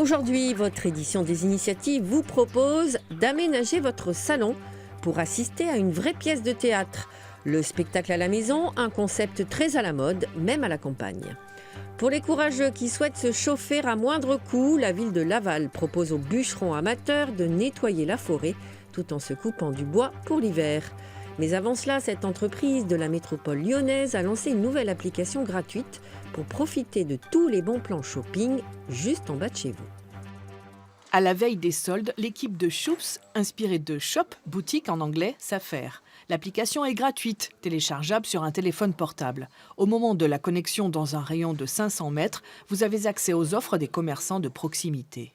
Aujourd'hui, votre édition des initiatives vous propose d'aménager votre salon pour assister à une vraie pièce de théâtre. Le spectacle à la maison, un concept très à la mode, même à la campagne. Pour les courageux qui souhaitent se chauffer à moindre coût, la ville de Laval propose aux bûcherons amateurs de nettoyer la forêt tout en se coupant du bois pour l'hiver. Mais avant cela, cette entreprise de la métropole lyonnaise a lancé une nouvelle application gratuite pour profiter de tous les bons plans shopping juste en bas de chez vous. À la veille des soldes, l'équipe de Choups, inspirée de Shop, boutique en anglais, s'affaire. L'application est gratuite, téléchargeable sur un téléphone portable. Au moment de la connexion dans un rayon de 500 mètres, vous avez accès aux offres des commerçants de proximité.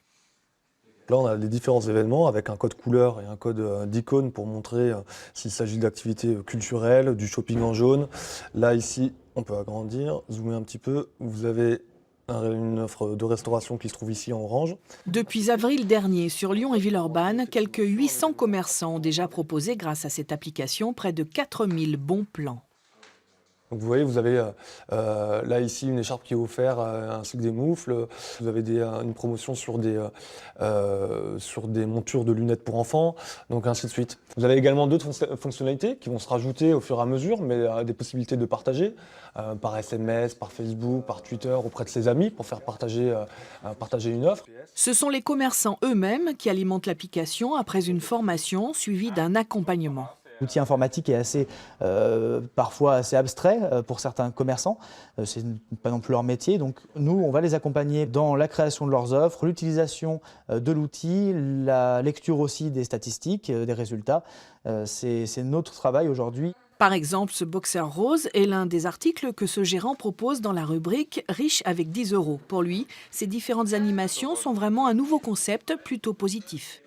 Là, on a les différents événements avec un code couleur et un code d'icône pour montrer s'il s'agit d'activités culturelles, du shopping en jaune. Là, ici, on peut agrandir, zoomer un petit peu. Vous avez une offre de restauration qui se trouve ici en orange. Depuis avril dernier, sur Lyon et Villeurbanne, quelques 800 commerçants ont déjà proposé, grâce à cette application, près de 4000 bons plans. Donc vous voyez, vous avez là ici une écharpe qui est offerte ainsi que des moufles. Vous avez une promotion sur des montures de lunettes pour enfants, donc ainsi de suite. Vous avez également d'autres fonctionnalités qui vont se rajouter au fur et à mesure, mais des possibilités de partager par SMS, par Facebook, par Twitter, auprès de ses amis pour faire partager une offre. Ce sont les commerçants eux-mêmes qui alimentent l'application après une formation suivie d'un accompagnement. L'outil informatique est parfois assez abstrait pour certains commerçants. C'est pas non plus leur métier. Donc nous, on va les accompagner dans la création de leurs offres, l'utilisation de l'outil, la lecture aussi des statistiques, des résultats. C'est notre travail aujourd'hui. Par exemple, ce boxer rose est l'un des articles que ce gérant propose dans la rubrique « Riche avec 10 €. Pour lui, ces différentes animations sont vraiment un nouveau concept plutôt positif.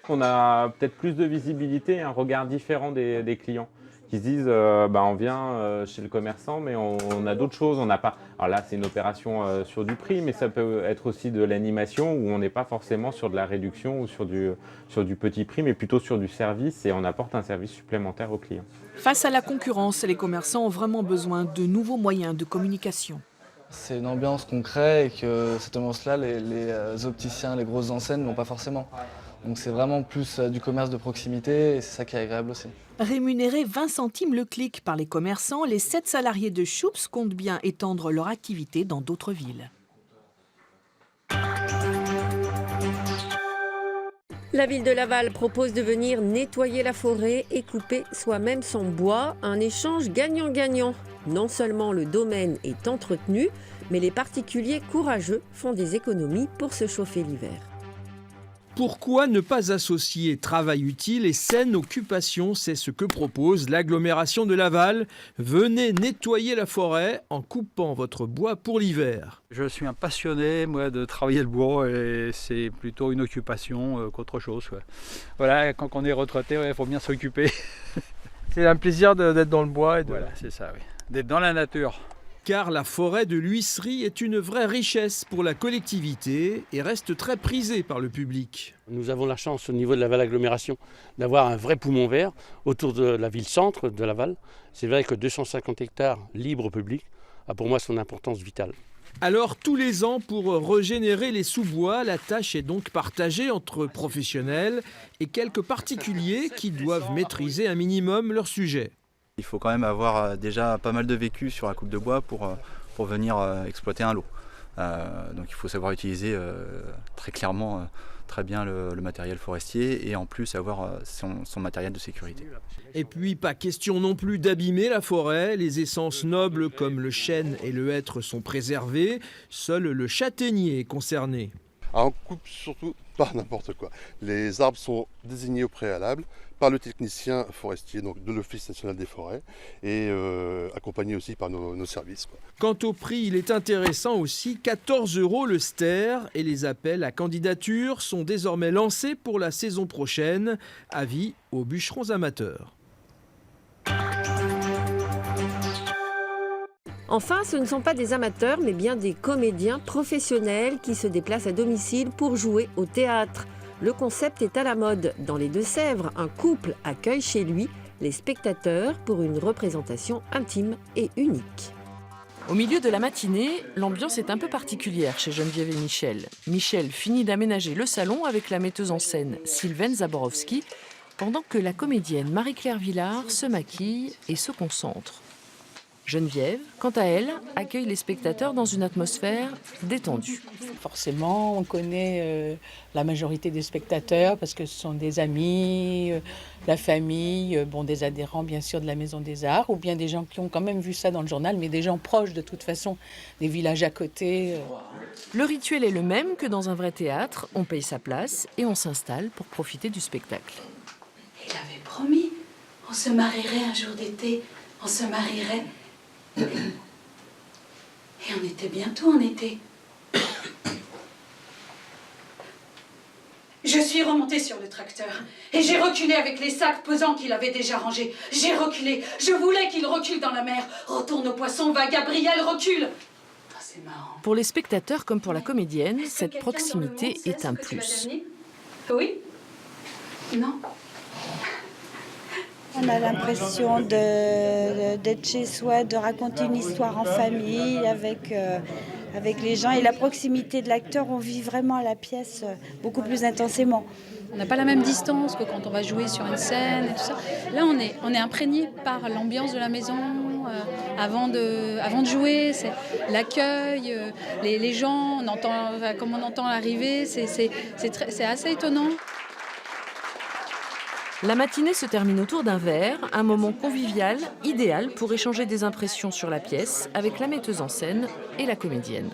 On a peut-être plus de visibilité, un regard différent des clients qui se disent on vient chez le commerçant mais on a d'autres choses, on n'a pas. Alors là c'est une opération sur du prix, mais ça peut être aussi de l'animation où on n'est pas forcément sur de la réduction ou sur du petit prix, mais plutôt sur du service, et on apporte un service supplémentaire aux clients. Face à la concurrence, les commerçants ont vraiment besoin de nouveaux moyens de communication. C'est une ambiance qu'on crée et que cette ambiance-là, les opticiens, les grosses enseignes n'ont pas forcément. Donc c'est vraiment plus du commerce de proximité et c'est ça qui est agréable aussi. Rémunérés 20 centimes le clic par les commerçants, les 7 salariés de Choups comptent bien étendre leur activité dans d'autres villes. La ville de Laval propose de venir nettoyer la forêt et couper soi-même son bois, un échange gagnant-gagnant. Non seulement le domaine est entretenu, mais les particuliers courageux font des économies pour se chauffer l'hiver. Pourquoi ne pas associer travail utile et saine occupation? C'est ce que propose l'agglomération de Laval. Venez nettoyer la forêt en coupant votre bois pour l'hiver. Je suis un passionné, moi, de travailler le bois, et c'est plutôt une occupation qu'autre chose. Voilà, quand on est retraité, il faut bien s'occuper. C'est un plaisir d'être dans le bois. Voilà, c'est ça, oui. D'être dans la nature. Car la forêt de l'Huisserie est une vraie richesse pour la collectivité et reste très prisée par le public. Nous avons la chance au niveau de Laval Agglomération d'avoir un vrai poumon vert autour de la ville-centre de Laval. C'est vrai que 250 hectares libres au public a pour moi son importance vitale. Alors tous les ans, pour régénérer les sous-bois, la tâche est donc partagée entre professionnels et quelques particuliers qui doivent maîtriser un minimum leur sujet. Il faut quand même avoir déjà pas mal de vécu sur la coupe de bois pour venir exploiter un lot. Donc il faut savoir utiliser très clairement très bien le matériel forestier et en plus avoir son matériel de sécurité. Et puis pas question non plus d'abîmer la forêt. Les essences nobles comme le chêne et le hêtre sont préservées. Seul le châtaignier est concerné. On ne coupe surtout pas n'importe quoi. Les arbres sont désignés au préalable par le technicien forestier donc de l'Office national des forêts et accompagné aussi par nos services. Quant au prix, il est intéressant aussi, 14 € le ster, et les appels à candidature sont désormais lancés pour la saison prochaine. Avis aux bûcherons amateurs. Enfin, ce ne sont pas des amateurs, mais bien des comédiens professionnels qui se déplacent à domicile pour jouer au théâtre. Le concept est à la mode. Dans les Deux-Sèvres, un couple accueille chez lui les spectateurs pour une représentation intime et unique. Au milieu de la matinée, l'ambiance est un peu particulière chez Geneviève et Michel. Michel finit d'aménager le salon avec la metteuse en scène Sylvaine Zaborowski, pendant que la comédienne Marie-Claire Villard se maquille et se concentre. Geneviève, quant à elle, accueille les spectateurs dans une atmosphère détendue. Forcément, on connaît la majorité des spectateurs parce que ce sont des amis, la famille, des adhérents bien sûr de la Maison des Arts, ou bien des gens qui ont quand même vu ça dans le journal, mais des gens proches de toute façon, des villages à côté. Le rituel est le même que dans un vrai théâtre, on paye sa place et on s'installe pour profiter du spectacle. Il avait promis, on se marierait un jour d'été, on se marierait. Et on était bientôt en été. Je suis remontée sur le tracteur et j'ai reculé avec les sacs pesants qu'il avait déjà rangés. J'ai reculé, je voulais qu'il recule dans la mer. Retourne au poisson, va Gabriel, recule. Oh, c'est marrant. Pour les spectateurs comme pour la comédienne, cette proximité est un plus. Oui? Non? On a l'impression d'être chez soi, de raconter une histoire en famille avec les gens. Et la proximité de l'acteur, on vit vraiment la pièce beaucoup plus intensément. On n'a pas la même distance que quand on va jouer sur une scène et tout ça. Là, on est imprégné par l'ambiance de la maison avant de jouer. C'est l'accueil, les gens, comme on entend l'arrivée, c'est assez étonnant. La matinée se termine autour d'un verre, un moment convivial, idéal pour échanger des impressions sur la pièce avec la metteuse en scène et la comédienne.